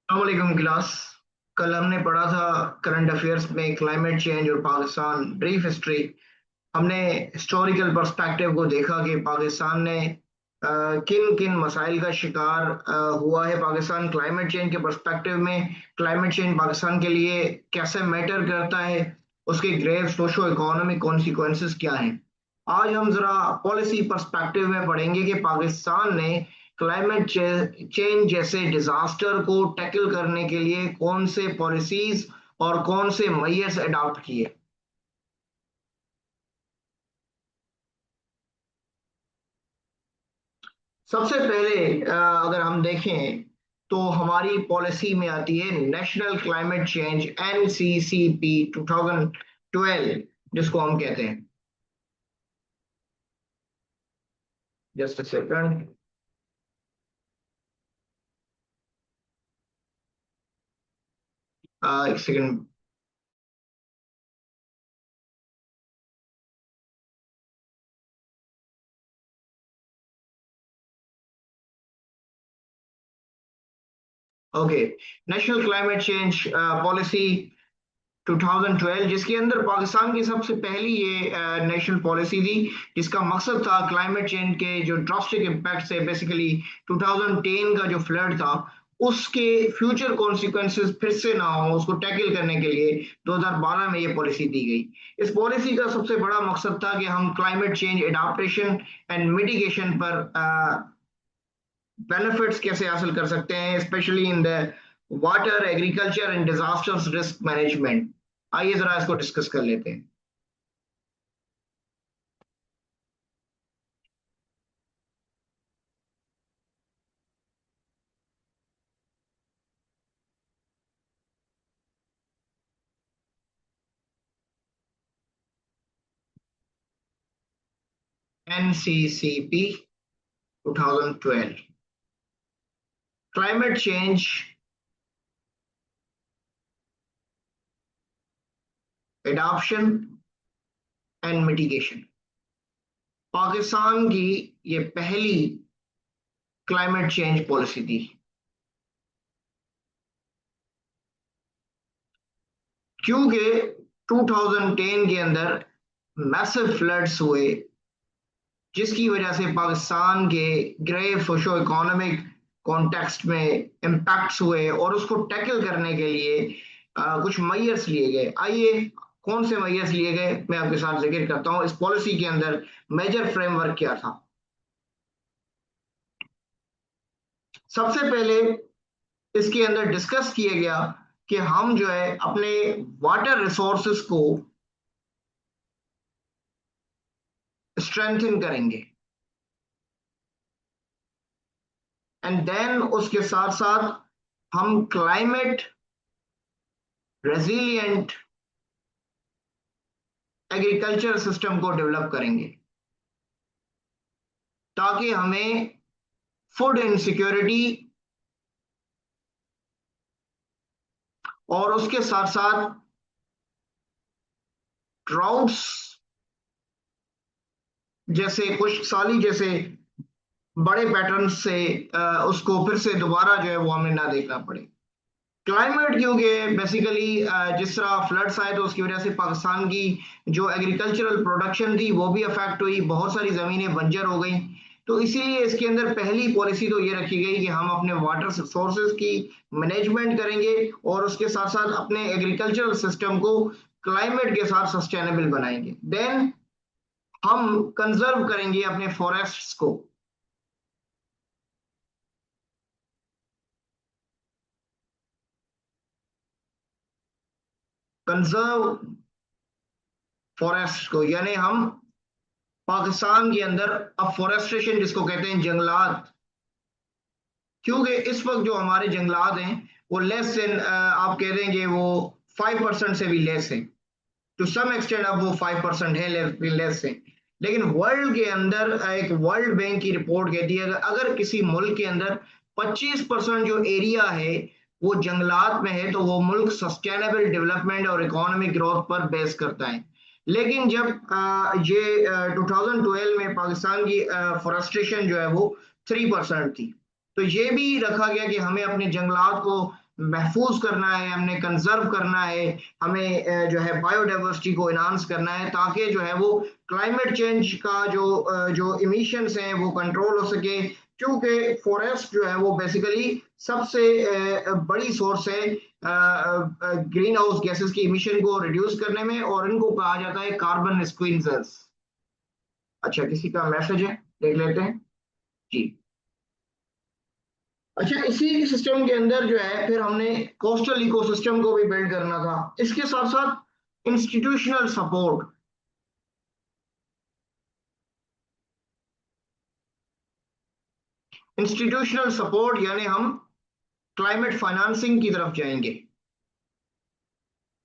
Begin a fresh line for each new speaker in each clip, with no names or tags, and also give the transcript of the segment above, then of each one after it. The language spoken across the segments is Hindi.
अस्सलामुअलैकुम क्लास। कल हमने पढ़ा था करंट अफेयर्स में क्लाइमेट चेंज और पाकिस्तान ब्रीफ हिस्ट्री। हमने हिस्टोरिकल पर्सपेक्टिव को देखा कि पाकिस्तान ने किन किन मसाइल का शिकार हुआ है। पाकिस्तान क्लाइमेट चेंज के पर्सपेक्टिव में क्लाइमेट चेंज पाकिस्तान के लिए कैसे मैटर करता है, उसके ग्रेव सोशो इकोनॉमिक कॉन्सिक्वेंसेस क्या हैं। आज हम जरा पॉलिसी पर्सपेक्टिव में पढ़ेंगे कि पाकिस्तान ने क्लाइमेट चेंज जैसे डिजास्टर को टैकल करने के लिए कौन से पॉलिसीज और कौन से मेजर्स अडॉप्ट किए। सबसे पहले अगर हम देखें तो हमारी पॉलिसी में आती है नेशनल क्लाइमेट चेंज NCCP 2012, जिसको हम कहते हैं। Just a second. एक सेकंड। Okay, national climate change policy 2012, जिसके अंदर पाकिस्तान की सबसे पहली ये नेशनल पॉलिसी थी, जिसका मकसद था क्लाइमेट चेंज के जो ड्रास्टिक इम्पैक्ट से बेसिकली 2010 का जो फ्लड था उसके फ्यूचर कॉन्सिक्वेंसेस फिर से ना हो, उसको टैकल करने के लिए 2012 में ये पॉलिसी दी गई। इस पॉलिसी का सबसे बड़ा मकसद था कि हम climate change adaptation and mitigation पर बेनिफिट्स कैसे हासिल कर सकते हैं, specially in the water, agriculture and disasters risk management. आइए जरा इसको डिस्कस कर लेते हैं। NCCP 2012, climate change adoption and mitigation, Pakistan की ये पहली क्लाइमेट चेंज पॉलिसी थी। क्योंकि 2010 के अंदर मैसिव फ्लड्स हुए, जिसकी वजह से पाकिस्तान के ग्रेव सोशो इकोनॉमिक कॉन्टेक्स्ट में इम्पैक्ट्स हुए और उसको टैकल करने के लिए कुछ मेजर्स लिए गए। आइए कौन से मेजर्स लिए गए मैं आपके साथ जिक्र करता हूं। इस पॉलिसी के अंदर मेजर फ्रेमवर्क क्या था। सबसे पहले इसके अंदर डिस्कस किया गया कि हम जो है अपने वाटर रिसोर्सेस को स्ट्रेंथन करेंगे, एंड देन उसके साथ साथ हम क्लाइमेट रेजिलिएंट एग्रीकल्चर सिस्टम को डेवलप करेंगे ताकि हमें फूड इनसिक्योरिटी और उसके साथ साथ ड्राउट्स जैसे खुश्क साली जैसे बड़े पैटर्न से उसको फिर से दोबारा जो है वो हमें ना देखना पड़े। क्लाइमेट क्योंकि बेसिकली जिस तरह फ्लड्स आए तो उसकी वजह से पाकिस्तान की जो एग्रीकल्चरल प्रोडक्शन थी वो भी अफेक्ट हुई, बहुत सारी ज़मीनें बंजर हो गई। तो इसीलिए इसके अंदर पहली पॉलिसी तो ये रखी गई कि हम अपने वाटर सोर्सेज की मैनेजमेंट करेंगे और उसके साथ साथ अपने एग्रीकल्चरल सिस्टम को क्लाइमेट के साथ सस्टेनेबल बनाएंगे। देन हम कंजर्व करेंगे अपने फॉरेस्ट्स को। कंजर्व फॉरेस्ट को यानी हम पाकिस्तान के अंदर अब फॉरेस्टेशन जिसको कहते हैं जंगलात, क्योंकि इस वक्त जो हमारे जंगलात हैं वो लेस देन आप कह दें कि वो 5% से भी लेस है। टू सम एक्सटेंड अब वो 5% है, लेस है। लेकिन वर्ल्ड के अंदर एक वर्ल्ड बैंक की रिपोर्ट कहती है अगर किसी मुल्क के अंदर 25% जो एरिया है वो जंगलात में है तो वो मुल्क सस्टेनेबल डेवलपमेंट और इकोनॉमिक ग्रोथ पर बेस करता है। लेकिन जब ये 2012 में पाकिस्तान की फॉरेस्टेशन जो है वो 3% थी, तो ये भी रखा गया कि हमें अपने जंगलात को महफूज करना है, हमने कंजर्व करना है, हमें जो है बायोडाइवर्सिटी को इनहांस करना है, ताकि जो है वो क्लाइमेट चेंज का जो इमिशंस हैं वो कंट्रोल हो सके। क्योंकि फॉरेस्ट जो है वो बेसिकली सबसे बड़ी सोर्स है ग्रीन हाउस गैसेस की इमिशन को रिड्यूस करने में, और इनको कहा जाता है कार्बन स्क्विंजर्स। अच्छा, किसी का मैसेज है, देख लेते हैं जी। अच्छा, इसी सिस्टम के अंदर जो है फिर हमने कोस्टल इकोसिस्टम को भी बिल्ड करना था, इसके साथ साथ इंस्टीट्यूशनल सपोर्ट। इंस्टीट्यूशनल सपोर्ट यानी हम क्लाइमेट फाइनेंसिंग की तरफ जाएंगे,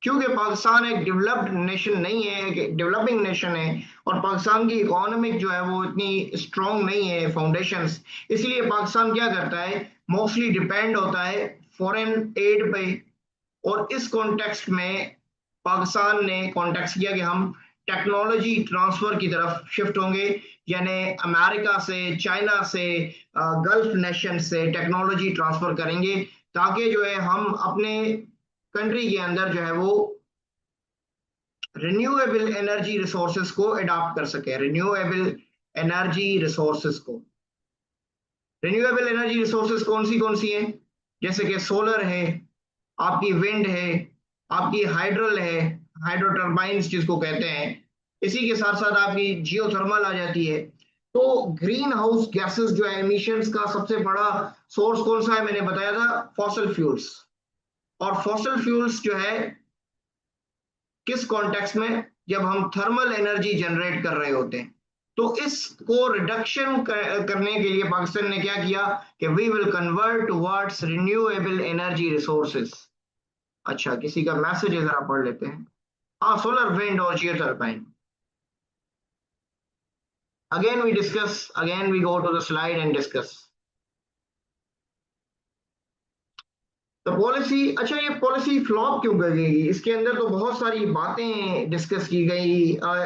क्योंकि पाकिस्तान एक डेवलप्ड नेशन नहीं है, एक डेवलपिंग नेशन है, और पाकिस्तान की इकोनॉमिक जो है वो इतनी स्ट्रांग नहीं है फाउंडेशंस। इसलिए पाकिस्तान क्या करता है, मोस्टली डिपेंड होता है फॉरेन एड पे। और इस कॉन्टेक्स्ट में पाकिस्तान ने कॉन्टेक्स्ट किया कि हम टेक्नोलॉजी ट्रांसफर की तरफ शिफ्ट होंगे, यानी अमेरिका से, चाइना से, गल्फ नेशन से टेक्नोलॉजी ट्रांसफर करेंगे, ताकि जो है हम अपने कंट्री के अंदर जो है वो रिन्यूएबल एनर्जी रिसोर्सेज को अडॉप्ट कर सके। रिन्यूएबल एनर्जी रिसोर्सेज को, रिन्यूएबल एनर्जी रिसोर्सेज कौन सी हैं, जैसे कि सोलर है, आपकी विंड है, आपकी हाइड्रल है, हाइड्रो टर्बाइंस जिसको कहते हैं, इसी के साथ साथ आपकी जियोथर्मल आ जाती है। तो ग्रीन हाउस गैसेस जो है एमिशंस का सबसे बड़ा सोर्स कौन सा है, मैंने बताया था फॉसिल फ्यूल्स। और फॉसिल फ्यूल्स जो है किस कॉन्टेक्स्ट में, जब हम थर्मल एनर्जी जनरेट कर रहे होते हैं। तो इसको रिडक्शन करने के लिए पाकिस्तान ने क्या किया कि we will convert towards renewable energy resources. अच्छा, किसी का मैसेज है, जरा पढ़ लेते हैं। हाँ, सोलर, विंड और geo turbine. Again we go to the slide and discuss तो पॉलिसी। अच्छा, ये पॉलिसी फ्लॉप क्यों कर गई, इसके अंदर तो बहुत सारी बातें डिस्कस की गई।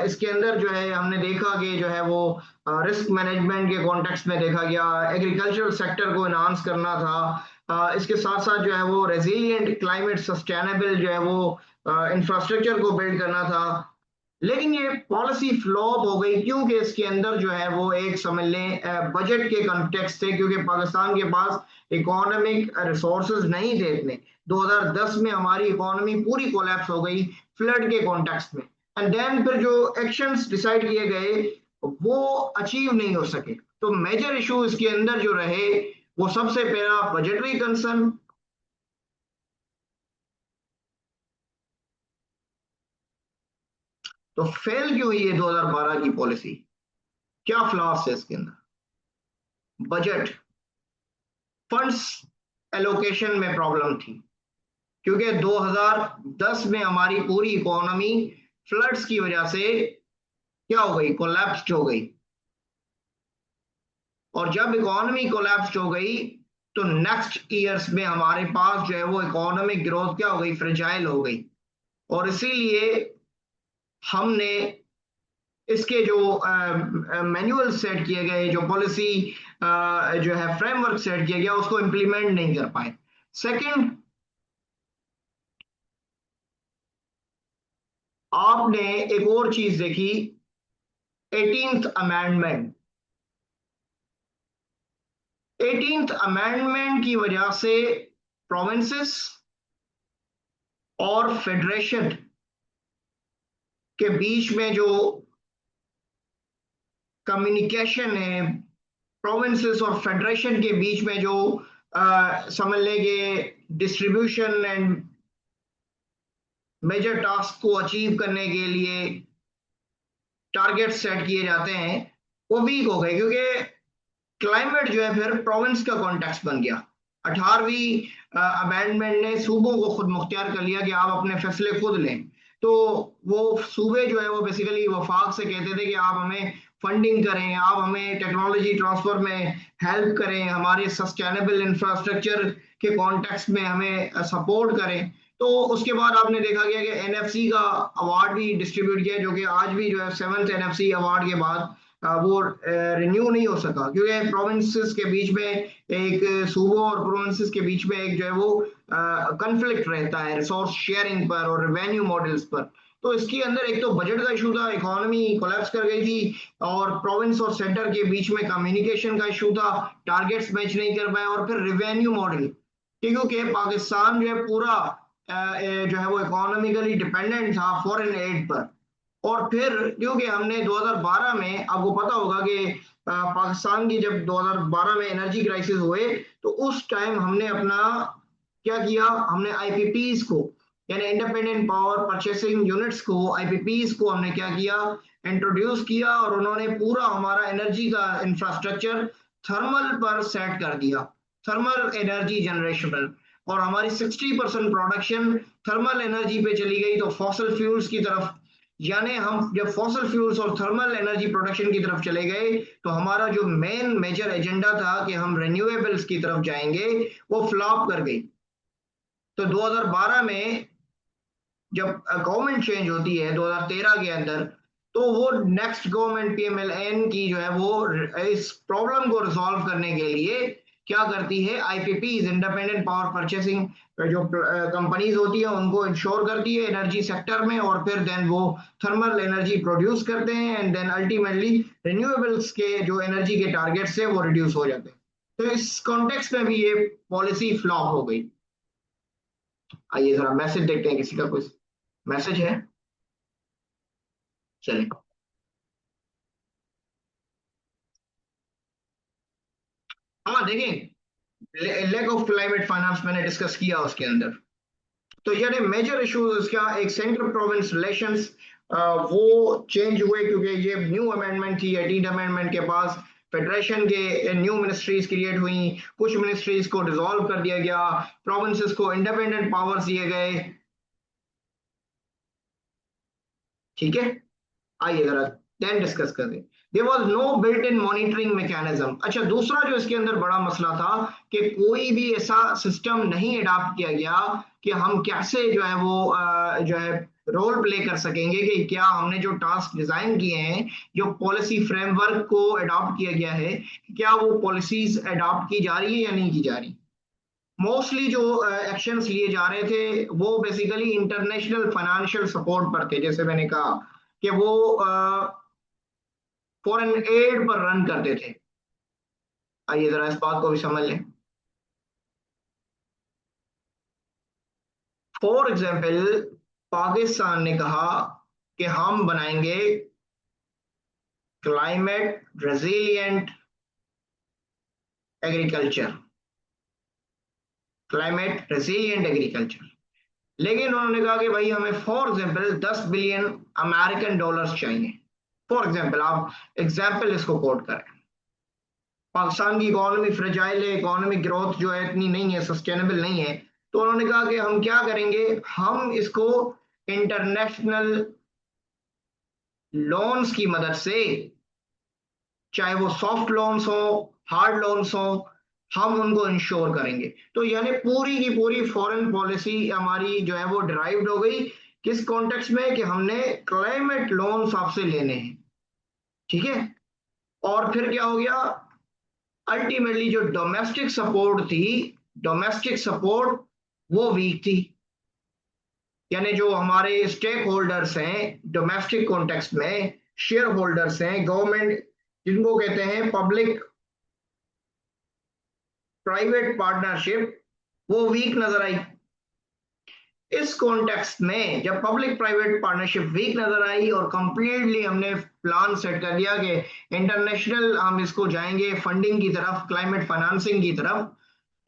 इसके अंदर जो है हमने देखा कि जो है वो रिस्क मैनेजमेंट के कॉन्टेक्स्ट में देखा गया, एग्रीकल्चरल सेक्टर को इनहांस करना था, इसके साथ साथ जो है वो रेजिलिएंट क्लाइमेट सस्टेनेबल जो है वो इंफ्रास्ट्रक्चर को बिल्ड करना था। लेकिन ये पॉलिसी फ्लॉप हो गई क्योंकि इसके अंदर जो है वो एक समझ लें बजट के कॉन्टेक्स्ट थे, क्योंकि पाकिस्तान के पास इकोनॉमिक रिसोर्सेज नहीं थे इतने। 2010 में हमारी इकोनॉमी पूरी कोलैप्स हो गई फ्लड के कॉन्टेक्स्ट में, एंड देन फिर जो एक्शंस डिसाइड किए गए वो अचीव नहीं हो सके। तो मेजर इशू इसके अंदर जो रहे वो सबसे पहला बजटरी कंसर्न। तो फेल क्यों हुई है 2012 की पॉलिसी, क्या फ्लॉस है इसके अंदर? बजट, फंड्स एलोकेशन में प्रॉब्लम थी, क्योंकि 2010 में हमारी पूरी इकोनॉमी फ्लड्स की वजह से क्या हो गई, कोलैप्स्ड हो गई। और जब इकोनॉमी कोलैप्स्ड हो गई तो नेक्स्ट ईयर्स में हमारे पास जो है वो इकोनॉमिक ग्रोथ क्या हो गई, फ्रेजाइल हो गई। और इसीलिए हमने इसके जो मैनुअल सेट किए गए, जो पॉलिसी जो है फ्रेमवर्क सेट किया गया, उसको इंप्लीमेंट नहीं कर पाए। सेकंड, आपने एक और चीज देखी, 18th अमेंडमेंट। 18th अमेंडमेंट की वजह से प्रोविंसेस और फेडरेशन के बीच में जो कम्युनिकेशन है, प्रोविंसेस और फेडरेशन के बीच में जो समझ लेंगे डिस्ट्रीब्यूशन एंड मेजर टास्क को अचीव करने के लिए टारगेट सेट किए जाते हैं, वो वीक हो गए, क्योंकि क्लाइमेट जो है फिर प्रोविंस का कॉन्टेक्स्ट बन गया। 18वीं अमेंडमेंट ने सूबों को खुद मुख्तियार कर लिया कि आप अपने फैसले खुद लें। तो वो सूबे जो है वो बेसिकली वफाक से कहते थे कि आप हमें फंडिंग करें, आप हमें टेक्नोलॉजी ट्रांसफर में हेल्प करें, हमारे सस्टेनेबल इंफ्रास्ट्रक्चर के कॉन्टेक्स्ट में हमें सपोर्ट करें। तो उसके बाद आपने देखा गया कि एनएफसी का अवार्ड भी डिस्ट्रीब्यूट किया, जो कि आज भी जो है 7th एनएफसी अवार्ड के बाद वो रिन्यू नहीं हो सका, क्योंकि प्रोविंसेस के बीच में एक सूबों और प्रोविंसेस के बीच में एक जो है वो कन्फ्लिक्ट रहता है रिसोर्स शेयरिंग पर और रेवेन्यू मॉडल्स पर। तो इसके अंदर एक तो बजट का इशू था, इकोनॉमी कोलैप्स कर गई थी, और प्रोविंस और सेंटर के बीच में कम्युनिकेशन का इशू था, टारगेट्स मैच नहीं कर पाए, और फिर रेवेन्यू मॉडल, क्योंकि पाकिस्तान जो है पूरा जो है वो इकोनॉमिकली डिपेंडेंट था फॉरेन एड पर। और फिर क्योंकि हमने 2012 में, आपको पता होगा कि पाकिस्तान की जब 2012 में एनर्जी क्राइसिस हुए, तो उस टाइम हमने अपना क्या किया, हमने आईपीपीज को, यानी इंडिपेंडेंट पावर परचेसिंग यूनिट्स को, आईपीपीज को हमने क्या किया, इंट्रोड्यूस किया, और उन्होंने पूरा हमारा एनर्जी का इंफ्रास्ट्रक्चर थर्मल पर सेट कर दिया, थर्मल एनर्जी जनरेशन पर। और हमारी 60% प्रोडक्शन थर्मल एनर्जी पे चली गई, तो फॉसल फ्यूल्स की तरफ, यानी हम जब फॉसल फ्यूल्स और थर्मल एनर्जी प्रोडक्शन की तरफ चले गए, तो हमारा जो मेन मेजर एजेंडा था कि हम रिन्यूएबल्स की तरफ जाएंगे, वो फ्लॉप कर गई। तो 2012 में जब गवर्नमेंट चेंज होती है 2013 के अंदर, तो वो नेक्स्ट गवर्नमेंट पीएमएलएन की जो है वो इस प्रॉब्लम को रिजॉल्व करने के लिए क्या करती है, आईपीपीज, इंडिपेंडेंट पावर परचेसिंग जो कंपनीज होती है उनको इंश्योर करती है एनर्जी सेक्टर में, और फिर देन वो थर्मल एनर्जी प्रोड्यूस करते हैं, एंड देन अल्टीमेटली रिन्यूएबल्स के जो एनर्जी के टारगेट्स है वो रिड्यूस हो जाते हैं। तो इस कॉन्टेक्स्ट में भी ये पॉलिसी फ्लॉप हो गई। आइए जरा मैसेज देखते हैं, किसी का कोई मैसेज है? चलिए। हाँ देखिए, लैक ऑफ क्लाइमेट फाइनेंस मैंने डिस्कस किया उसके अंदर। तो यानी मेजर इश्यूज इसका, एक सेंट्रल प्रोविंस रिलेशंस वो चेंज हुए, क्योंकि ये न्यू अमेंडमेंट थी, 18th अमेंडमेंट के पास फेडरेशन के न्यू मिनिस्ट्रीज क्रिएट हुई, कुछ मिनिस्ट्रीज को डिसॉल्व कर दिया गया, प्रोविंसेस को इंडिपेंडेंट पावर्स दिए गए। ठीक है, आइए जरा देन डिस्कस करें। There was no built in monitoring mechanism. अच्छा, दूसरा जो इसके अंदर बड़ा मसला था कि कोई भी ऐसा सिस्टम नहीं अडॉप्ट किया गया कि हम कैसे जो है वो जो है रोल प्ले कर सकेंगे, कि क्या हमने जो टास्क डिजाइन किए हैं, जो पॉलिसी फ्रेमवर्क को अडॉप्ट किया गया है, क्या वो पॉलिसीज अडॉप्ट की जा रही है या नहीं की जा रही। मोस्टली जो एक्शंस लिए जा रहे थे वो बेसिकली इंटरनेशनल फाइनेंशियल सपोर्ट पर थे, जैसे मैंने कहा कि वो फॉरेन एड पर रन करते थे। आइए जरा इस बात को भी समझ लें। फॉर एग्जाम्पल, पाकिस्तान ने कहा कि हम बनाएंगे climate resilient agriculture, climate resilient agriculture. लेकिन उन्होंने कहा कि भाई हमें for example 10 billion American dollars चाहिए। फॉर एग्जाम्पल, आप एग्जाम्पल इसको कोट करें। पाकिस्तान की इकोनॉमी फ्रेजाइल है, इकोनॉमिक ग्रोथ जो है इतनी नहीं है, सस्टेनेबल नहीं है। तो उन्होंने कहा कि हम क्या करेंगे, हम इसको इंटरनेशनल लोन्स की मदद से, चाहे वो सॉफ्ट लोन्स हो, हार्ड लोन्स हो, हम उनको इंश्योर करेंगे। तो यानी पूरी की पूरी फॉरेन पॉलिसी हमारी जो है वो डिराइव्ड हो गई, किस कॉन्टेक्स्ट में, कि हमने क्लाइमेट लोन्स आपसे लेने हैं। ठीक है, और फिर क्या हो गया, अल्टीमेटली जो डोमेस्टिक सपोर्ट थी, डोमेस्टिक सपोर्ट वो वीक थी। यानी जो हमारे स्टेक होल्डर्स हैं डोमेस्टिक कॉन्टेक्स्ट में, शेयर होल्डर्स हैं, गवर्नमेंट जिनको कहते हैं पब्लिक प्राइवेट पार्टनरशिप, वो वीक नजर आई। इस कॉन्टेक्स्ट में जब पब्लिक प्राइवेट पार्टनरशिप वीक नजर आई और कंप्लीटली हमने प्लान सेट कर दिया कि इंटरनेशनल हम इसको जाएंगे फंडिंग की तरफ, क्लाइमेट फाइनेंसिंग की तरफ,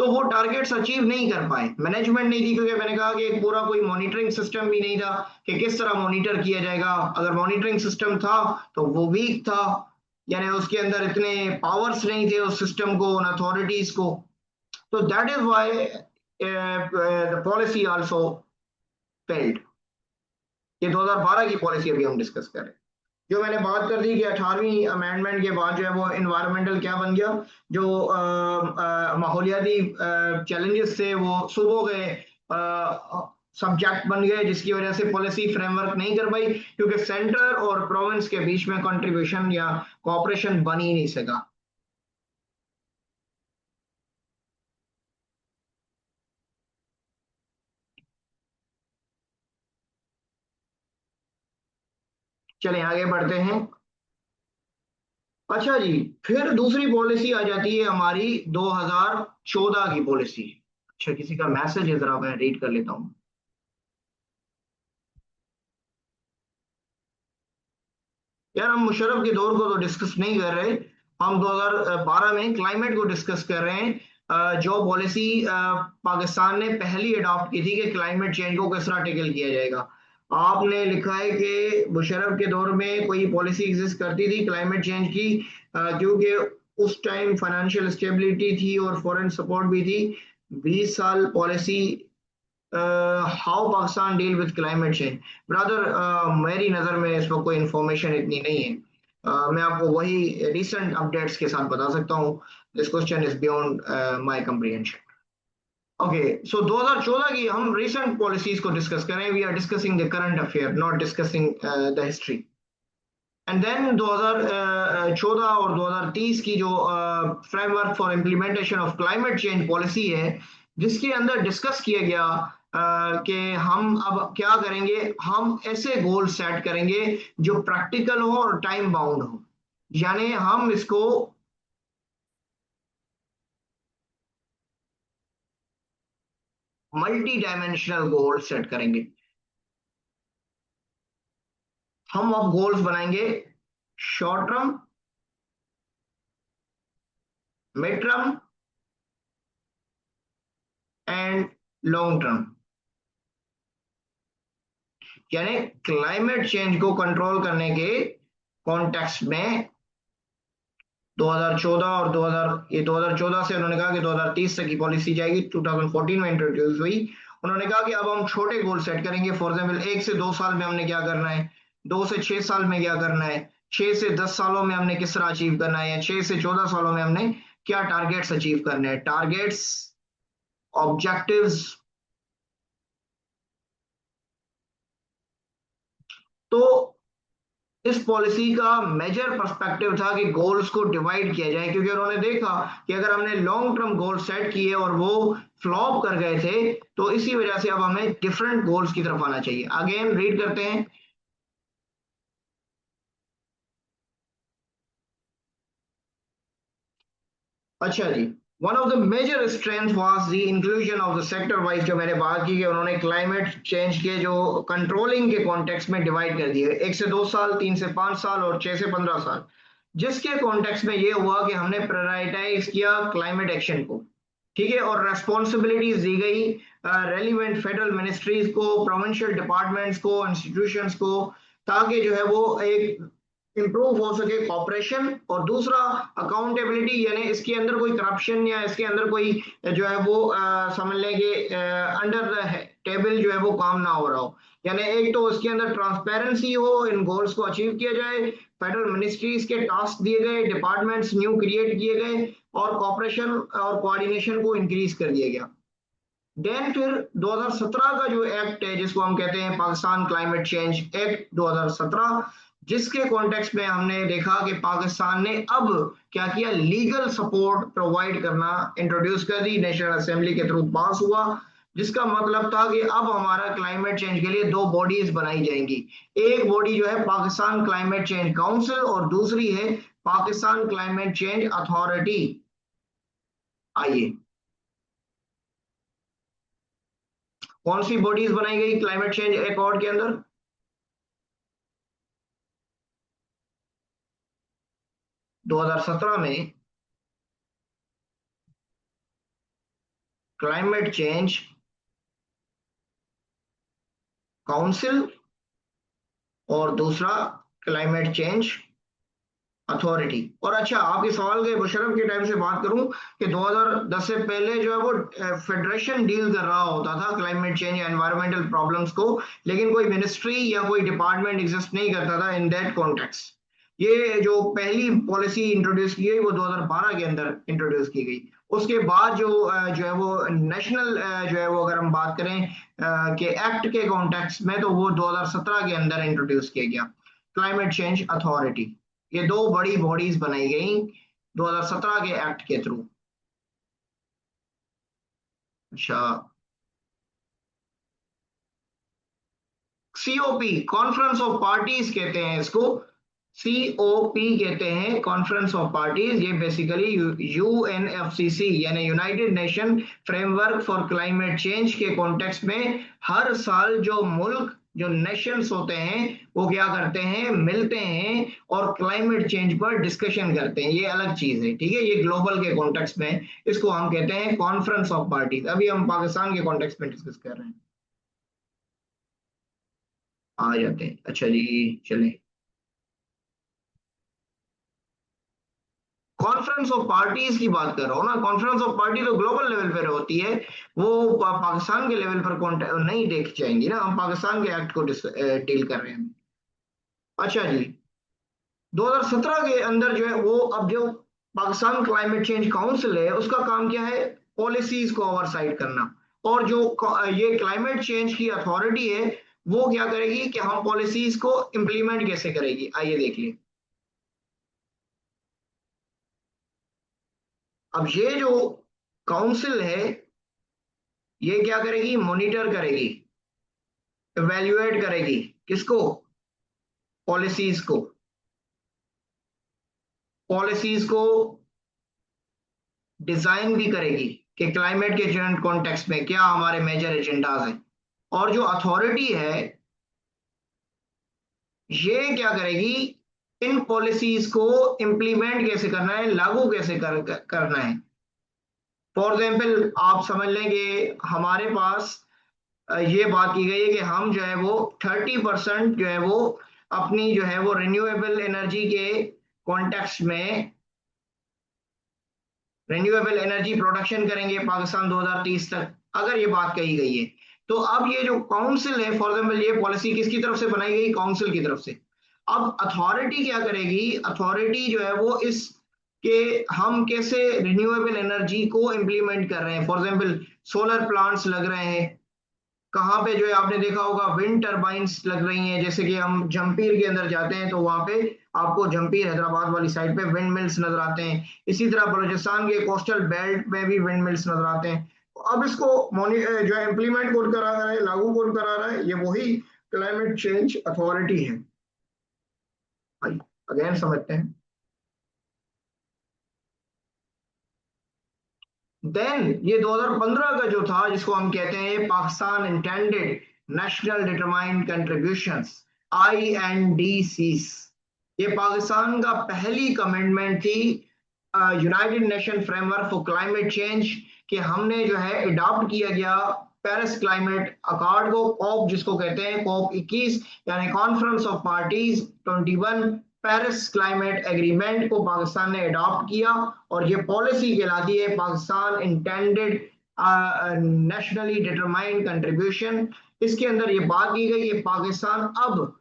तो वो टारगेट्स अचीव नहीं कर पाए। मैनेजमेंट नहीं थी, क्योंकि मैंने कहा कि एक पूरा कोई मॉनिटरिंग सिस्टम भी नहीं था कि किस तरह मॉनिटर किया जाएगा। अगर मॉनिटरिंग सिस्टम था तो वो वीक था, यानी उसके अंदर इतने पावर्स नहीं थे उस सिस्टम को, उन अथॉरिटीज को। तो that is why the policy also failed. ये 2012 की पॉलिसी अभी हम डिस्कस कर रहे हैं। जो मैंने बात कर दी कि 18वीं अमेंडमेंट के बाद जो है वो इन्वायरमेंटल क्या बन गया, जो माहौलियाती चैलेंजेस थे वो सूबों के सब्जेक्ट बन गए, जिसकी वजह से पॉलिसी फ्रेमवर्क नहीं कर पाई, क्योंकि सेंटर और प्रोविंस के बीच में कंट्रीब्यूशन या कोऑपरेशन बन ही नहीं सका। चलें आगे बढ़ते हैं। अच्छा जी, फिर दूसरी पॉलिसी आ जाती है हमारी 2014 की पॉलिसी। अच्छा, किसी का मैसेज है, जरा मैं रीड कर लेता हूँ। यार, हम मुशर्रफ के दौर को तो डिस्कस नहीं कर रहे, हम 2012 में क्लाइमेट को डिस्कस कर रहे हैं। जो पॉलिसी पाकिस्तान ने पहली अडॉप्ट की थी कि क्लाइमेट चेंज को किस तरह टेकल किया जाएगा। आपने लिखा है कि मुशर्रफ के दौर में कोई पॉलिसी एग्जिस्ट करती थी क्लाइमेट चेंज की, क्योंकि उस टाइम फाइनेंशियल स्टेबिलिटी थी और फॉरेन सपोर्ट भी थी। 20 साल policy, how Pakistan deal with climate change. Brother, मेरी नज़र में इस वक्त कोई इंफॉर्मेशन इतनी नहीं है। मैं आपको वही रिसेंट अपडेट्स के साथ बता सकता हूँ। This question is beyond my comprehension. Okay, so 2014 की हम रिसेंट पॉलिसीज को डिस्कस करें। We are discussing the current affair, not discussing the history. And then 2014 और 2030 की जो framework for implementation of climate change policy है, जिसके अंदर डिस्कस किया गया कि हम अब क्या करेंगे। हम ऐसे गोल सेट करेंगे जो प्रैक्टिकल हो और टाइम बाउंड हो, यानी हम इसको मल्टी डायमेंशनल गोल सेट करेंगे। हम अब गोल्स बनाएंगे short term, mid term and long term. यानी क्लाइमेट चेंज को कंट्रोल करने के कॉन्टेक्स्ट में 2014 और 2014 से उन्होंने कहा कि 2030 तक की पॉलिसी जाएगी। 2014 में इंट्रोड्यूस हुई। उन्होंने कहा कि अब हम छोटे गोल सेट करेंगे। फॉर एग्जाम्पल, 1 से 2 साल में हमने क्या करना है, 2 से 6 साल में क्या करना है, 6 से 10 सालों में हमने किस तरह अचीव करना है, या 6 से 14 सालों में हमने क्या टारगेट्स अचीव करने हैं। Targets, objectives. तो इस पॉलिसी का मेजर पर्सपेक्टिव था कि गोल्स को डिवाइड किया जाए, क्योंकि उन्होंने देखा कि अगर हमने लॉन्ग टर्म गोल सेट किए और वो फ्लॉप कर गए थे, तो इसी वजह से अब हमें डिफरेंट गोल्स की तरफ आना चाहिए। अगेन रीड करते हैं। अच्छा जी, one of the major strength was the inclusion of the sector wise. जो मैंने बात की कि उन्होंने क्लाइमेट चेंज के जो कंट्रोलिंग के कॉन्टेक्स्ट में डिवाइड कर दिए, 1 से 2 साल, 3 से 5 साल और 6 से 15 साल। जिसके कॉन्टेक्स्ट में ये हुआ कि हमने प्रायोरिटाइज किया क्लाइमेट एक्शन को, ठीक है, और रेस्पॉन्सिबिलिटीज दी गई रेलिवेंट फेडरल मिनिस्ट्रीज को, प्रोविंशियल डिपार्टमेंट्स को, इंस्टीट्यूशंस को, ताकि जो है वो एक इंप्रूव हो सके कॉपरेशन। और दूसरा, अकाउंटेबिलिटी, यानी इसके अंदर कोई करप्शन या इसके अंदर कोई जो है वो समझ लें कि अंडर द टेबल जो है वो काम ना हो रहा हो। यानी एक तो इसके अंदर ट्रांसपेरेंसी हो, इन गोल्स को अचीव किया जाए, फेडरल मिनिस्ट्रीज के टास्क दिए गए, डिपार्टमेंट्स न्यू क्रिएट किए गए, और कॉपरेशन और कोऑर्डिनेशन को इंक्रीज कर दिया गया। देन फिर 2017 का जो एक्ट है, जिसको हम कहते हैं पाकिस्तान क्लाइमेट चेंज एक्ट 2017, जिसके कॉन्टेक्स्ट में हमने देखा कि पाकिस्तान ने अब क्या किया, लीगल सपोर्ट प्रोवाइड करना इंट्रोड्यूस कर दी, नेशनल असेंबली के थ्रू पास हुआ। जिसका मतलब था कि अब हमारा क्लाइमेट चेंज के लिए 2 बॉडीज बनाई जाएंगी। एक बॉडी जो है पाकिस्तान क्लाइमेट चेंज काउंसिल, और दूसरी है पाकिस्तान क्लाइमेट चेंज अथॉरिटी। आइए, कौन सी बॉडीज बनाई गई क्लाइमेट चेंज अकॉर्ड के अंदर? 2017 में क्लाइमेट चेंज काउंसिल और दूसरा क्लाइमेट चेंज अथॉरिटी। और अच्छा, आपके सवाल के मुशर्रफ के टाइम से बात करूं कि 2010 से पहले जो है वो फेडरेशन डील कर रहा होता था क्लाइमेट चेंज या एनवायरमेंटल प्रॉब्लम्स को, लेकिन कोई मिनिस्ट्री या कोई डिपार्टमेंट एग्जिस्ट नहीं करता था इन दैट कॉन्टेक्स्ट। ये जो पहली पॉलिसी इंट्रोड्यूस की गई वो 2012 के अंदर इंट्रोड्यूस की गई। उसके बाद जो है वो नेशनल जो है वो अगर हम बात करें कि एक्ट के कॉन्टेक्स्ट में, तो वो 2017 के अंदर इंट्रोड्यूस किया गया क्लाइमेट चेंज अथॉरिटी। ये दो बड़ी बॉडीज बनाई गई 2017 के एक्ट के थ्रू। अच्छा, सीओपी कॉन्फ्रेंस ऑफ पार्टीज कहते हैं इसको। सीओपी कहते हैं कॉन्फ्रेंस ऑफ पार्टीज। ये बेसिकली यूएनएफसीसी यानी United nation framework for climate change के कॉन्टेक्स्ट में हर साल जो मुल्क जो नेशंस होते हैं वो क्या करते हैं, मिलते हैं और क्लाइमेट चेंज पर डिस्कशन करते हैं। ये अलग चीज है, ठीक है, ये ग्लोबल के कॉन्टेक्स्ट में इसको हम कहते हैं कॉन्फ्रेंस ऑफ पार्टीज। अभी हम पाकिस्तान के कॉन्टेक्स्ट में डिस्कस कर रहे हैं, आ जाते हैं। अच्छा जी, चलें। कॉन्फ्रेंस ऑफ पार्टीज की बात कर रहा हूँ ना। कॉन्फ्रेंस ऑफ पार्टी तो ग्लोबल लेवल पर होती है, वो पाकिस्तान के लेवल पर नहीं देख जाएंगी ना। हम पाकिस्तान के एक्ट को डील कर रहे हैं। अच्छा जी, 2017 के अंदर जो है वो, अब जो पाकिस्तान क्लाइमेट चेंज काउंसिल है उसका काम क्या है, पॉलिसीज को ओवरसाइट करना। और जो ये क्लाइमेट चेंज की अथॉरिटी है वो क्या करेगी कि हम पॉलिसीज को इंप्लीमेंट कैसे करेगी, आइए देख लिए। अब ये जो काउंसिल है ये क्या करेगी, मॉनिटर करेगी, इवेल्युएट करेगी, किसको, पॉलिसीज को। पॉलिसीज को डिजाइन भी करेगी कि क्लाइमेट के चेंज कॉन्टेक्स्ट में क्या हमारे मेजर एजेंडाज हैं। और जो अथॉरिटी है ये क्या करेगी, इन पॉलिसीज को इंप्लीमेंट कैसे करना है, लागू कैसे करना है। फॉर एग्जाम्पल आप समझ लेंगे हमारे पास ये बात की गई है कि हम जो है वो 30% जो है वो अपनी जो है वो रिन्यूएबल एनर्जी के कॉन्टेक्स्ट में रिन्यूएबल एनर्जी प्रोडक्शन करेंगे पाकिस्तान 2030 तक, अगर ये बात कही गई है। तो अब ये जो काउंसिल है, फॉर एग्जाम्पल ये पॉलिसी किसकी तरफ से बनाई गई, काउंसिल की तरफ से। अब अथॉरिटी क्या करेगी, अथॉरिटी जो है वो इस के हम कैसे रिन्यूएबल एनर्जी को इंप्लीमेंट कर रहे हैं। फॉर एग्जाम्पल सोलर प्लांट्स लग रहे हैं, कहाँ पे जो है आपने देखा होगा विंड टरबाइंस लग रही हैं। जैसे कि हम जमपीर के अंदर जाते हैं तो वहां पे आपको जमपीर हैदराबाद वाली साइड पे विंड मिल्स नजर आते हैं। इसी तरह बलूचिस्तान के कोस्टल बेल्ट में भी विंड मिल्स नजर आते हैं। तो अब इसको जो है इम्प्लीमेंट कौन करा रहा है, लागू कौन करा रहा है, ये वही क्लाइमेट चेंज अथॉरिटी है। अगेन समझते हैं। देन ये 2015 का जो था जिसको हम कहते हैं Pakistan intended national determined contributions, INDCs। ये पाकिस्तान का पहली कमिटमेंट थी United nation framework for climate change, कि हमने जो है अडॉप्ट किया गया पेरिस क्लाइमेट अकॉर्ड को, कॉप जिसको कहते हैं, कॉप 21 यानी conference of parties 21, Paris climate agreement को पाकिस्तान ने अडॉप्ट किया। और ये पॉलिसी कहलाती है Pakistan intended nationally determined contribution. इसके अंदर ये बात की गई है पाकिस्तान अब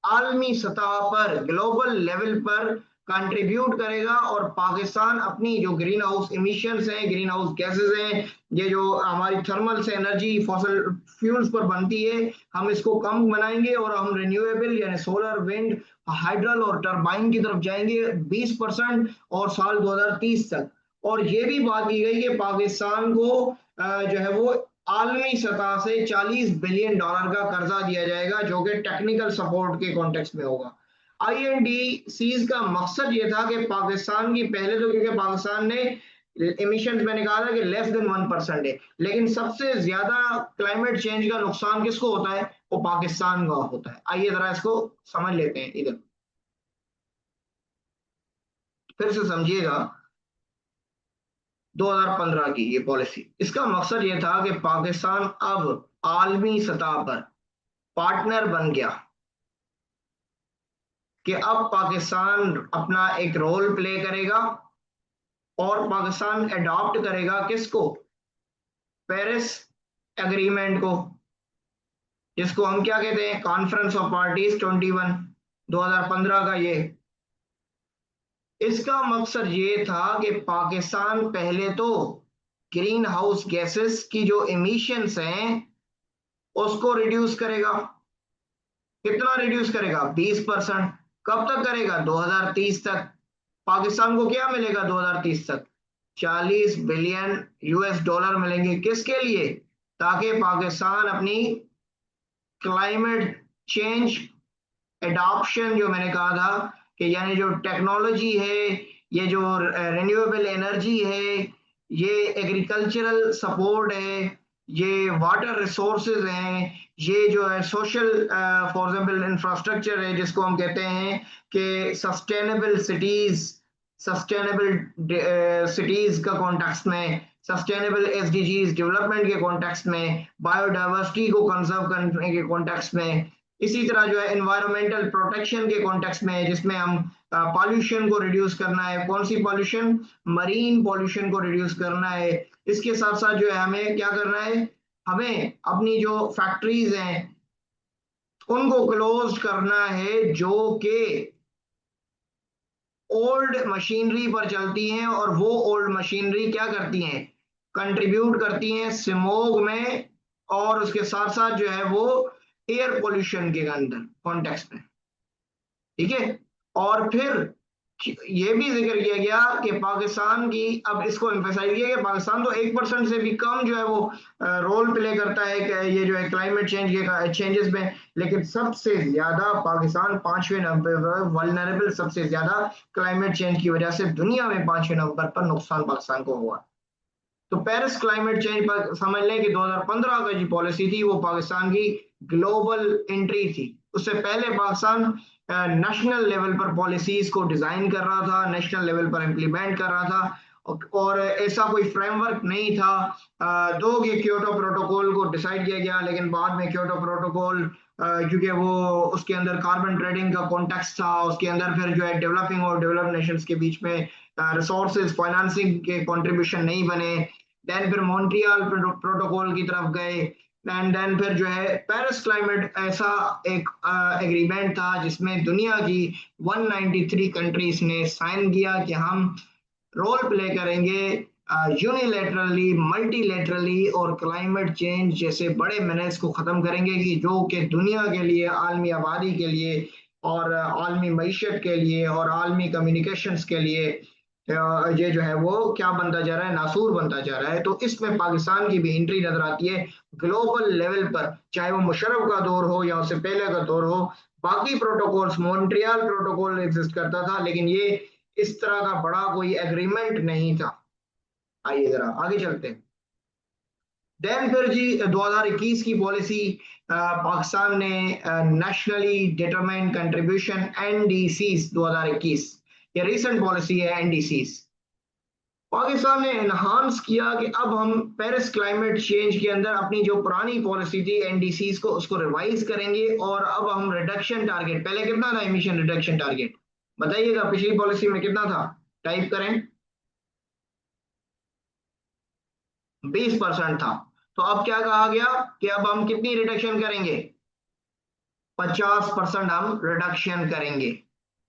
आलमी सतह पर, ग्लोबल लेवल पर कंट्रीब्यूट करेगा। और पाकिस्तान अपनी जो ग्रीन हाउस इमिशंस हैं, ग्रीन हाउस गैसेस हैं, ये जो हमारी थर्मल से एनर्जी फॉसल फ्यूल्स पर बनती है, हम इसको कम बनाएंगे और हम रिन्यूएबल यानी सोलर, विंड, हाइड्रल और टरबाइन की तरफ जाएंगे 20% और साल 2030 तक। और ये भी बात की गई कि पाकिस्तान को जो है वो आलमी सतह से $40 बिलियन का कर्जा दिया जाएगा जो कि टेक्निकल सपोर्ट के कॉन्टेक्स्ट में होगा। INDCs का मकसद ये था कि पाकिस्तान की, पहले तो क्योंकि पाकिस्तान ने इमिशंस, मैंने कहा था कि लेस देन 1% है, लेकिन सबसे ज्यादा क्लाइमेट चेंज का नुकसान किसको होता है, वो पाकिस्तान का होता है। आइए जरा इसको समझ लेते हैं, इधर फिर से समझिएगा। 2015 की ये पॉलिसी, इसका मकसद ये था कि पाकिस्तान अब आलमी सतह पर पार्टनर बन गया, कि अब पाकिस्तान अपना एक रोल प्ले करेगा और पाकिस्तान अडॉप्ट करेगा किसको, पेरिस एग्रीमेंट को, जिसको हम क्या कहते हैं, कॉन्फ्रेंस ऑफ पार्टीज 21 2015 का ये। इसका मकसद ये था कि पाकिस्तान पहले तो ग्रीन हाउस गैसेस की जो इमिशंस हैं उसको रिड्यूस करेगा। कितना रिड्यूस करेगा? 20%। कब तक करेगा? 2030 तक। पाकिस्तान को क्या मिलेगा 2030 तक? 40 बिलियन यूएस डॉलर मिलेंगे। किसके लिए? ताकि पाकिस्तान अपनी क्लाइमेट चेंज एडॉप्शन, जो मैंने कहा था कि यानी जो टेक्नोलॉजी है, ये जो रिन्यूएबल एनर्जी है, ये एग्रीकल्चरल सपोर्ट है, ये वाटर रिसोर्सेज हैं, ये जो है सोशल फॉर एग्जाम्पल इंफ्रास्ट्रक्चर है जिसको हम कहते हैं कि सस्टेनेबल सिटीज, सस्टेनेबल सिटीज का कॉन्टेक्स्ट में, सस्टेनेबल एसडीजीज डेवलपमेंट के कॉन्टेक्स्ट में, बायोडाइवर्सिटी को कंजर्व करने के कॉन्टेक्स्ट में, इसी तरह जो है एनवायरमेंटल प्रोटेक्शन के कॉन्टेक्स्ट में, जिसमें हम पॉल्यूशन को रिड्यूस करना है। कौन सी पॉल्यूशन? मरीन पॉल्यूशन को रिड्यूस करना है। इसके साथ साथ जो है हमें क्या करना है? हमें अपनी जो फैक्ट्रीज हैं उनको क्लोज करना है जो कि ओल्ड मशीनरी पर चलती हैं, और वो ओल्ड मशीनरी क्या करती हैं? कंट्रीब्यूट करती हैं स्मोग में, और उसके साथ साथ जो है वो एयर पोल्यूशन के अंदर कॉन्टेक्स्ट में। ठीक है। और फिर ये भी जिक्र किया गया कि पाकिस्तान की, अब इसको एम्फेसाइज किया कि पाकिस्तान तो 1% से भी कम जो है वो रोल प्ले करता है कि ये जो है क्लाइमेट चेंज के चेंजेस में, लेकिन सबसे ज्यादा पाकिस्तान 5वें नंबर पर वल्नरेबल, सबसे ज्यादा क्लाइमेट चेंज की वजह से दुनिया में 5वें नंबर पर नुकसान पाकिस्तान को हुआ। तो पेरिस क्लाइमेट चेंज पर समझ लें कि 2015 का जो पॉलिसी थी वो पाकिस्तान की ग्लोबल एंट्री थी। उससे पहले पाकिस्तान नेशनल लेवल पर पॉलिसीज को डिजाइन कर रहा था, नेशनल लेवल पर इम्प्लीमेंट कर रहा था, और ऐसा कोई फ्रेमवर्क नहीं था। दो कि क्योटो प्रोटोकॉल को डिसाइड किया गया, लेकिन बाद में क्योटो प्रोटोकॉल क्योंकि वो उसके अंदर कार्बन ट्रेडिंग का कॉन्टेक्स्ट था, उसके अंदर फिर जो है डेवलपिंग और डेवलप्ड नेशंस के बीच में रिसोर्सेज फाइनेंसिंग के कंट्रीब्यूशन नहीं बने। देन फिर मॉन्ट्रियल प्रोटोकॉल की तरफ गए, एंड देन फिर जो है पेरिस क्लाइमेट ऐसा एक एग्रीमेंट था जिसमें दुनिया की 193 कंट्रीज ने साइन किया कि हम रोल प्ले करेंगे यूनिलेटरली, मल्टीलेटरली, और क्लाइमेट चेंज जैसे बड़े मेनेज को खत्म करेंगे कि जो कि दुनिया के लिए, आलमी आबादी के लिए, और आलमी मीशत के लिए, और आलमी कम्युनिकेशंस के लिए ये जो है वो क्या बनता जा रहा है? नासूर बनता जा रहा है। तो इसमें पाकिस्तान की भी एंट्री नजर आती है ग्लोबल लेवल पर, चाहे वो मुशर्रफ का दौर हो या उससे पहले का दौर हो। बाकी प्रोटोकॉल्स, मॉन्ट्रियल प्रोटोकॉल एग्जिस्ट करता था, लेकिन ये इस तरह का बड़ा कोई एग्रीमेंट नहीं था। आइए जरा आगे चलते हैं। देन फिर जी 2021 की पॉलिसी, पाकिस्तान ने नेशनली डिटरमाइंड कंट्रीब्यूशन एनडीसीज 2021, ये रीसेंट पॉलिसी है एनडीसीज। पाकिस्तान ने एनहांस किया कि अब हम पेरिस क्लाइमेट चेंज के अंदर अपनी जो पुरानी पॉलिसी थी एनडीसीज को, उसको रिवाइज करेंगे, और अब हम रिडक्शन टारगेट, पहले कितना था एमिशन रिडक्शन टारगेट बताइएगा? पिछली पॉलिसी में कितना था? टाइप करें। 20% था। तो अब क्या कहा गया कि अब हम कितनी रिडक्शन करेंगे? 50% हम रिडक्शन करेंगे।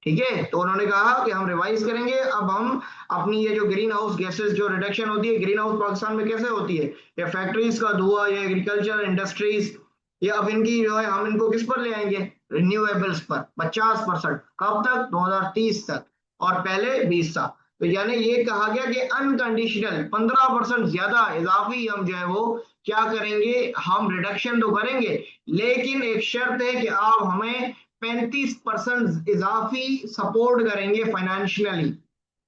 ठीक है। तो उन्होंने कहा कि हम रिवाइज करेंगे, अब हम अपनी ये जो ग्रीन हाउस गैसेस जो रिडक्शन होती है, ग्रीन हाउस पाकिस्तान में कैसे होती है? ये फैक्ट्रीज का धुआं, ये एग्रीकल्चर इंडस्ट्रीज, ये अब इनकी जो है हम इनको किस पर ले आएंगे? रिन्यूएबल्स पर 50%। कब तक? 2030 तक। और पहले 20 था। तो यानी ये कहा गया कि अनकंडीशनल 15% ज्यादा इजाफी हम जो है वो क्या करेंगे? हम रिडक्शन तो करेंगे, लेकिन एक शर्त है कि आप हमें 35% इजाफी सपोर्ट करेंगे फाइनेंशियली।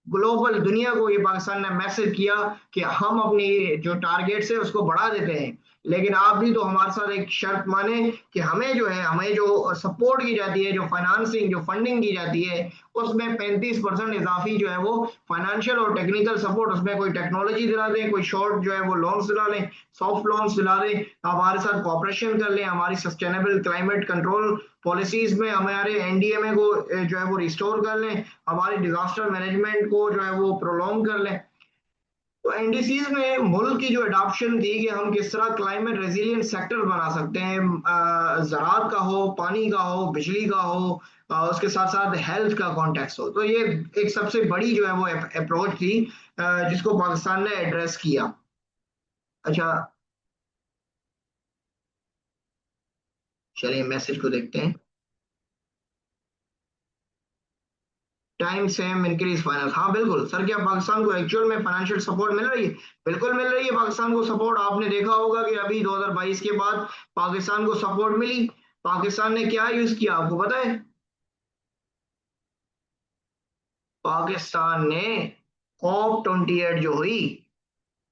ग्लोबल दुनिया को ये पाकिस्तान ने मैसेज किया कि हम अपनी जो टारगेट्स है उसको बढ़ा देते हैं, लेकिन आप भी तो हमारे साथ एक शर्त माने कि हमें जो है, हमें जो सपोर्ट की जाती है, जो फाइनेंसिंग, जो फंडिंग की जाती है, उसमें 35% इजाफी जो है वो फाइनेंशियल और टेक्निकल सपोर्ट, उसमें कोई टेक्नोलॉजी दिला दें, कोई शॉर्ट जो है वो लोन्स दिला लें, सॉफ्ट लोन्स दिला दें, हमारे साथ कॉपरेशन कर लें, हमारी सस्टेनेबल क्लाइमेट कंट्रोल पॉलिसीज में हमारे एनडीएमए को जो है वो रिस्टोर कर लें, हमारी डिजास्टर मैनेजमेंट को जो है वो प्रोलॉन्ग कर लें। तो एनडीसीज में मुल्क की जो अडॉप्शन थी कि हम किस तरह क्लाइमेट रेजिलियंट सेक्टर बना सकते हैं, ज़राअत का हो, पानी का हो, बिजली का हो, उसके साथ साथ हेल्थ का कॉन्टेक्स्ट हो, तो ये एक सबसे बड़ी जो है वो अप्रोच थी जिसको पाकिस्तान ने एड्रेस किया। अच्छा, चलिए मैसेज को देखते हैं। टाइम सेम इंक्रीज फाइनेंस, हाँ बिल्कुल सर, क्या पाकिस्तान को एक्चुअल में फाइनेंशियल सपोर्ट मिल रही है? बिल्कुल मिल रही है पाकिस्तान को सपोर्ट। आपने देखा होगा कि अभी 2022 के बाद पाकिस्तान को सपोर्ट मिली। पाकिस्तान ने क्या यूज किया आपको पता है? पाकिस्तान ने COP 28 जो हुई,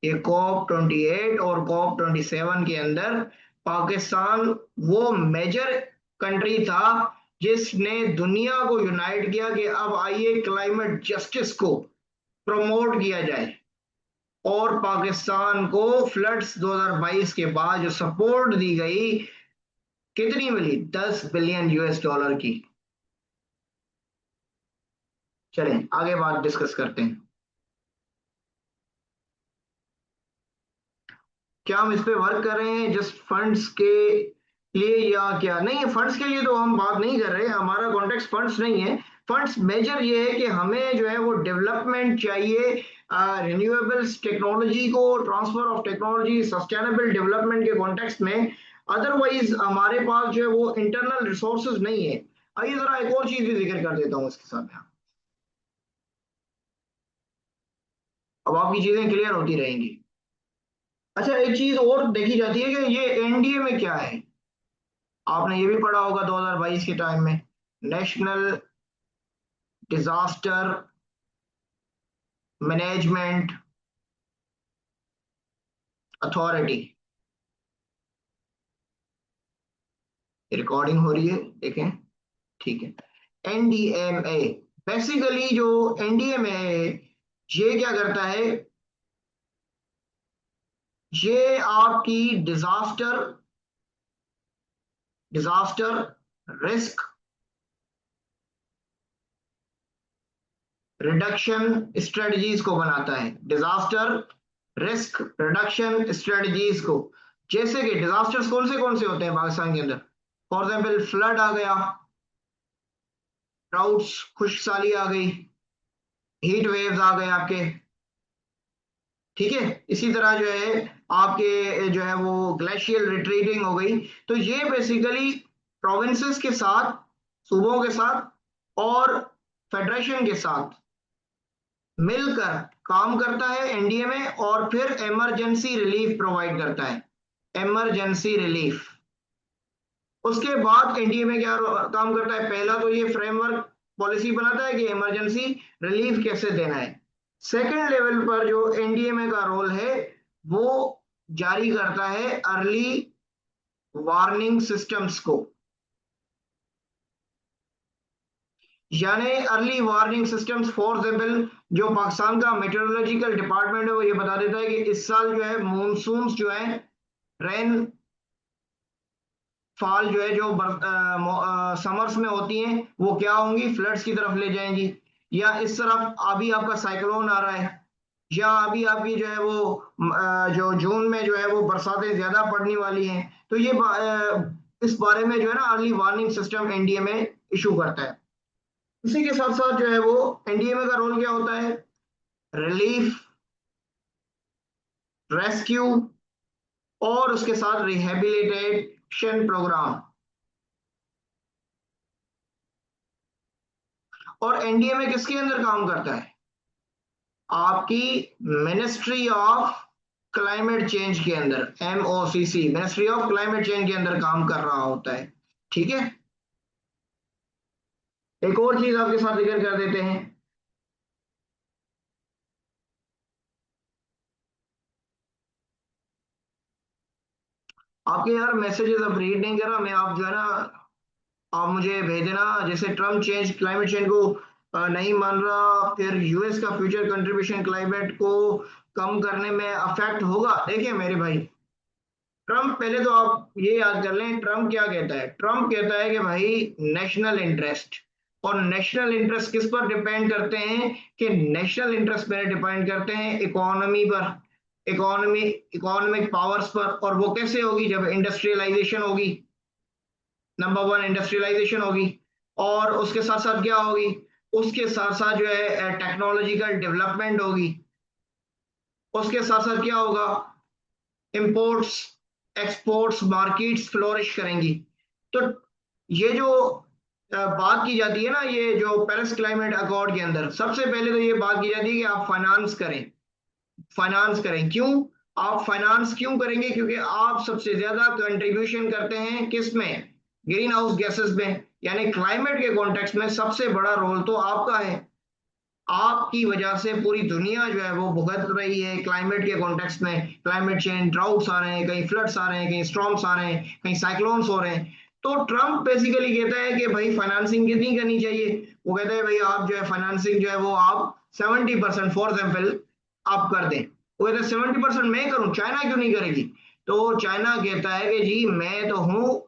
ये COP 28 और COP 27 के अंदर पाकिस्तान वो मेजर कंट्री था जिसने दुनिया को यूनाइट किया कि अब आइए क्लाइमेट जस्टिस को प्रमोट किया जाए। और पाकिस्तान को फ्लड्स 2022 के बाद जो सपोर्ट दी गई, कितनी मिली? 10 बिलियन US डॉलर की। चलें आगे बात डिस्कस करते हैं। क्या हम इस पे वर्क कर रहे हैं जस्ट फंड्स के लिए या क्या? नहीं, फंड्स के लिए तो हम बात नहीं कर रहे, हमारा कॉन्टेक्स्ट फंड्स नहीं है। फंड्स मेजर ये है कि हमें जो है वो डेवलपमेंट चाहिए, रिन्यूएबल्स टेक्नोलॉजी को, transfer of technology, sustainable development के कॉन्टेक्स्ट में। अदरवाइज हमारे पास जो है वो इंटरनल रिसोर्सेज नहीं है। आइए जरा एक और चीज भी जिक्र कर देता हूँ इसके साथ में, अब आपकी चीजें क्लियर होती रहेंगी। अच्छा, एक चीज और देखी जाती है कि ये एनडीए में क्या है। आपने ये भी पढ़ा होगा 2022 के टाइम में, national disaster management authority. Recording हो रही है, देखें। ठीक है, एनडीएमए। बेसिकली जो एनडीएमए है, ये क्या करता है? ये आपकी disaster disaster risk reduction strategies को बनाता है। डिजास्टर रिस्क रिडक्शन स्ट्रेटजीज को, जैसे कि डिजास्टर्स कौन से होते हैं पाकिस्तान के अंदर? फॉर एग्जाम्पल फ्लड आ गया, ड्राउट्स खुश्क साली आ गई, हीट वेव्स आ गए आपके। ठीक है, इसी तरह जो है आपके जो है वो ग्लेशियल रिट्रीटिंग हो गई। तो ये बेसिकली प्रोविंसेस के साथ, सूबों के साथ और फेडरेशन के साथ मिलकर काम करता है एनडीए में, और फिर इमरजेंसी रिलीफ प्रोवाइड करता है। Emergency relief. उसके बाद एनडीए में क्या काम करता है? पहला तो ये फ्रेमवर्क पॉलिसी बनाता है कि इमरजेंसी रिलीफ कैसे देना है। सेकेंड लेवल पर जो एनडीएमए का रोल है, वो जारी करता है अर्ली वार्निंग सिस्टम्स को। यानी early warning systems, for example जो पाकिस्तान का मेट्रोलॉजिकल डिपार्टमेंट है वो ये बता देता है कि इस साल जो है मानसून जो है, रेन फॉल जो है, जो समर्स में होती हैं वो क्या होंगी? फ्लड्स की तरफ ले जाएंगी। या इस तरफ अभी आपका साइक्लोन आ रहा है, या अभी आपकी जो है वो जो जून में जो है वो बरसातें ज्यादा पड़ने वाली हैं। तो ये इस बारे में जो है ना अर्ली वार्निंग सिस्टम एनडीए में इशू करता है। इसी के साथ साथ जो है वो एनडीएमए का रोल क्या होता है? रिलीफ, रेस्क्यू और उसके साथ रिहेबिलिटेशन प्रोग्राम। और एनडीएमए किसके अंदर काम करता है? आपकी मिनिस्ट्री ऑफ क्लाइमेट चेंज के अंदर, MOCC, ministry of climate change के अंदर काम कर रहा होता है। ठीक है, एक और चीज आपके साथ जिक्र कर देते हैं। आपके यार मैसेजेस अब रीड नहीं कर रहा मैं, आप जो है ना आप मुझे भेज देना। जैसे ट्रम्प चेंज क्लाइमेट चेंज को नहीं मान रहा, फिर यूएस का फ्यूचर कंट्रीब्यूशन क्लाइमेट को कम करने में अफेक्ट होगा। देखिए मेरे भाई, ट्रम्प, पहले तो आप ये याद कर लें ट्रम्प क्या कहता है। ट्रम्प कहता है कि भाई नेशनल इंटरेस्ट, और नेशनल इंटरेस्ट किस पर डिपेंड करते हैं कि नेशनल इंटरेस्ट पर डिपेंड करते हैं इकोनॉमी पर, इकोनॉमी, इकोनॉमिक पावर्स पर। और वो कैसे होगी? जब इंडस्ट्रियलाइजेशन होगी, नंबर वन इंडस्ट्रियलाइजेशन होगी। और उसके साथ साथ क्या होगी? उसके साथ साथ जो है टेक्नोलॉजिकल डेवलपमेंट होगी। उसके साथ साथ क्या होगा? इंपोर्ट्स, एक्सपोर्ट्स, मार्केट्स फ्लोरिश करेंगी। तो ये जो बात की जाती है ना, ये जो पेरिस क्लाइमेट अकॉर्ड के अंदर सबसे पहले तो ये बात की जाती है कि आप फाइनेंस करें। फाइनेंस करें क्यों? आप फाइनेंस क्यों करेंगे? क्योंकि आप सबसे ज्यादा कंट्रीब्यूशन करते हैं किस में? ग्रीन हाउस गैसेस में। यानी क्लाइमेट के कॉन्टेक्स्ट में सबसे बड़ा रोल तो आपका है। आपकी वजह से पूरी दुनिया जो है वो भुगत रही है क्लाइमेट के कॉन्टेक्स्ट में। क्लाइमेट चेंज, ड्राउट्स आ रहे हैं, कहीं फ्लड्स आ रहे हैं, कहीं स्टॉर्म्स आ रहे हैं, कहीं साइक्लोन्स हो रहे हैं। तो ट्रम्प बेसिकली कहता है कि भाई फाइनेंसिंग कितनी करनी चाहिए? वो कहता है भाई आप जो है फाइनेंसिंग जो है वो आप 70% फॉर एग्जाम्पल आप कर दें। वो कहता है 70% मैं करूं, चाइना क्यों नहीं करेगी? तो चाइना कहता है कि जी मैं तो हूं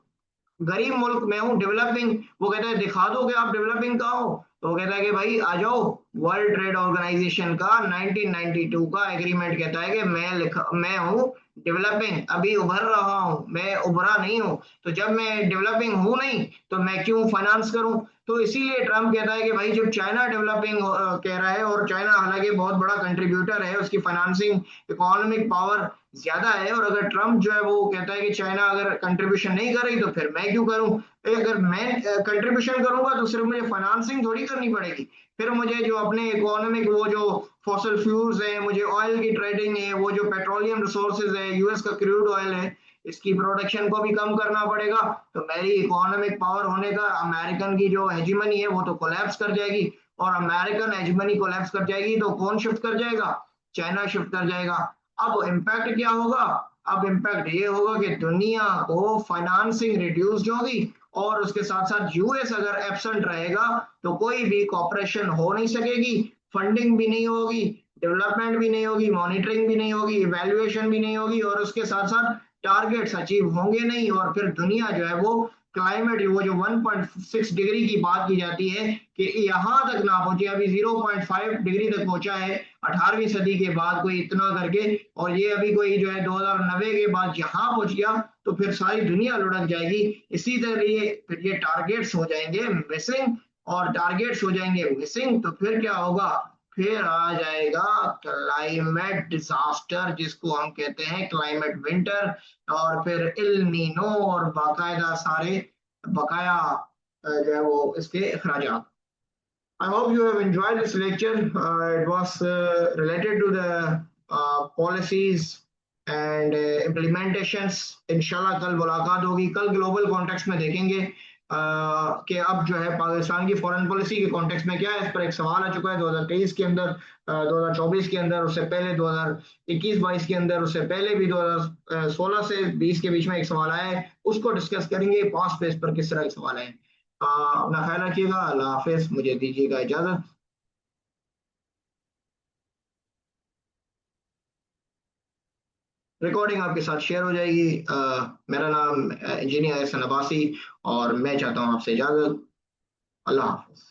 गरीब मुल्क, मैं हूँ डेवलपिंग। वो कहता है दिखा दो कि आप डेवलपिंग कहाँ हो। तो वो कहता है कि भाई आ जाओ, वर्ल्ड ट्रेड ऑर्गेनाइजेशन का 1992 का एग्रीमेंट कहता है कि मैं हूँ डेवलपिंग, अभी उभर रहा हूँ, मैं उभरा नहीं हूँ। तो जब मैं डेवलपिंग हूँ नहीं तो मैं क्यों फाइनेंस करूं? तो इसीलिए ट्रम्प कहता है कि भाई जब चाइना डेवलपिंग कह रहा है, और चाइना हालांकि बहुत बड़ा कंट्रीब्यूटर है, उसकी फाइनेंसिंग इकोनॉमिक पावर ज्यादा है, और अगर ट्रम्प जो है वो कहता है कि चाइना अगर कंट्रीब्यूशन नहीं कर रही तो फिर मैं क्यों करूं? अगर मैं कंट्रीब्यूशन करूंगा तो सिर्फ मुझे फाइनेंसिंग थोड़ी करनी पड़ेगी, फिर मुझे जो अपने इकोनॉमिक वो जो फॉसिल फ्यूल्स है, मुझे ऑयल की ट्रेडिंग है, वो जो पेट्रोलियम रिसोर्सेज है, यूएस का क्रूड ऑयल है, इसकी प्रोडक्शन को भी कम करना पड़ेगा। तो मेरी इकोनॉमिक पावर होने का, अमेरिकन की जो हेजिमनी है वो तो कोलैप्स कर जाएगी। और अमेरिकन हेजिमनी कोलैप्स कर जाएगी तो कौन शिफ्ट कर जाएगा? चाइना शिफ्ट कर जाएगा। अब इम्पैक्ट क्या होगा? अब इम्पैक्ट ये होगा कि दुनिया को फाइनेंसिंग रिड्यूस्ड होगी, और उसके साथ साथ यूएस अगर एब्सेंट रहेगा तो कोई भी कॉपरेशन हो नहीं सकेगी, फंडिंग भी नहीं होगी, डेवलपमेंट भी नहीं होगी, मॉनिटरिंग भी नहीं होगी, इवैल्यूएशन भी नहीं होगी, और उसके साथ साथ टारगेट्स अचीव होंगे नहीं। और फिर दुनिया जो है वो क्लाइमेट, वो जो 1.6 डिग्री की बात की जाती है कि यहां तक ना पहुंचे, अभी 0.5 डिग्री तक पहुंचा है 18वीं सदी के बाद कोई इतना करके, और ये अभी कोई जो है 2090 के बाद यहाँ पहुंच गया तो फिर सारी दुनिया लुढ़क जाएगी। इसी तरह फिर ये टारगेट्स हो जाएंगे मिसिंग, और टारगेट्स हो जाएंगे मिसिंग तो फिर क्या होगा? फिर आ जाएगा क्लाइमेट डिजास्टर, जिसको हम कहते हैं क्लाइमेट विंटर, और फिर इल नीनो, और बाकायदा सारे बकाया जो है वो इसके अखराजात। I hope you have enjoyed this lecture. It was related to the policies and implementations. इंशाल्लाह कल मुलाकात होगी, कल ग्लोबल कॉन्टेक्स्ट में देखेंगे कि अब जो है पाकिस्तान की फॉरेन पॉलिसी के कॉन्टेक्स्ट में क्या है। इस पर एक सवाल आ चुका है 2023 के अंदर, 2024 के अंदर, उससे पहले 2021-22 के अंदर, उससे पहले भी 2016 से 20 के बीच में एक सवाल आया है, उसको डिस्कस करेंगे पास्ट पेज पर किस तरह के सवाल है। अपना ख्याल रखिएगा, अल्लाह हाफिज, मुझे दीजिएगा इजाजत। रिकॉर्डिंग आपके साथ शेयर हो जाएगी। मेरा नाम इंजीनियर एहसन अब्बासी, और मैं चाहता हूँ आपसे इजाजत। अल्लाह हाफिज।